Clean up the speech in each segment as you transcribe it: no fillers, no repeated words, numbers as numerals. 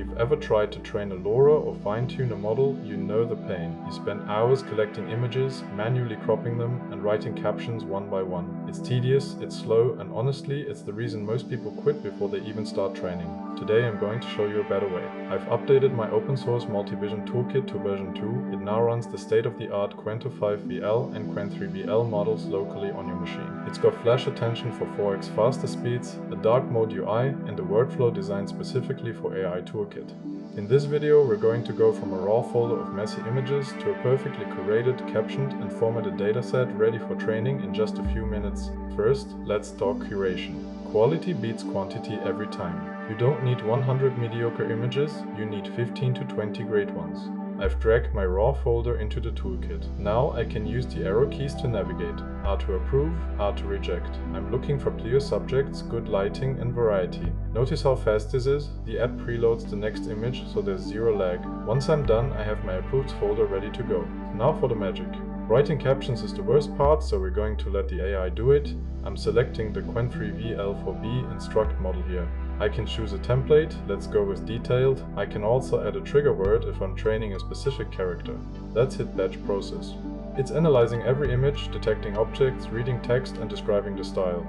you've ever tried to train a LoRa or fine-tune a model, you know the pain. You spend hours collecting images, manually cropping them, and writing captions one by one. It's tedious, it's slow, and honestly, it's the reason most people quit before they even start training. Today I'm going to show you a better way. I've updated my open source MultiVision Toolkit to version 2. It now runs the state-of-the-art Qwen3-VL and Qwen3-VL models locally on your machine. It's got flash attention for 4x faster speeds, a dark mode UI, and a workflow designed specifically for AI Toolkit. In this video, we're going to go from a raw folder of messy images to a perfectly curated, captioned, and formatted dataset ready for training in just a few minutes. First, let's talk curation. Quality beats quantity every time. You don't need 100 mediocre images, you need 15 to 20 great ones. I've dragged my raw folder into the toolkit. Now I can use the arrow keys to navigate. R to approve, R to reject. I'm looking for clear subjects, good lighting, and variety. Notice how fast this is? The app preloads the next image, so there's zero lag. Once I'm done, I have my approved folder ready to go. Now for the magic. Writing captions is the worst part, so we're going to let the AI do it. I'm selecting the Qwen3-VL instruct model here. I can choose a template, let's go with detailed. I can also add a trigger word if I'm training a specific character. Let's hit batch process. It's analyzing every image, detecting objects, reading text, and describing the style.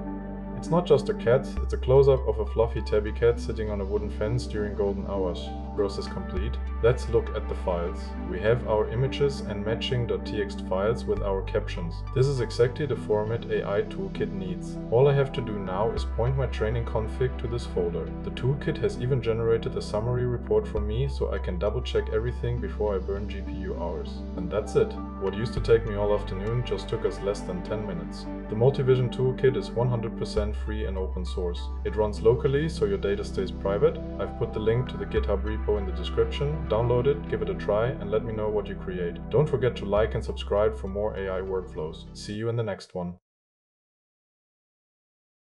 It's not just a cat, it's a close-up of a fluffy tabby cat sitting on a wooden fence during golden hours. Process complete. Let's look at the files. We have our images and matching.txt files with our captions. This is exactly the format AI Toolkit needs. All I have to do now is point my training config to this folder. The toolkit has even generated a summary report for me, so I can double check everything before I burn GPU hours. And that's it. What used to take me all afternoon just took us less than 10 minutes. The MultiVision Toolkit is 100% free and open source. It runs locally, so your data stays private. I've put the link to the GitHub repo in the description. Download it, give it a try, and let me know what you create. Don't forget to like and subscribe for more AI workflows. See you in the next one.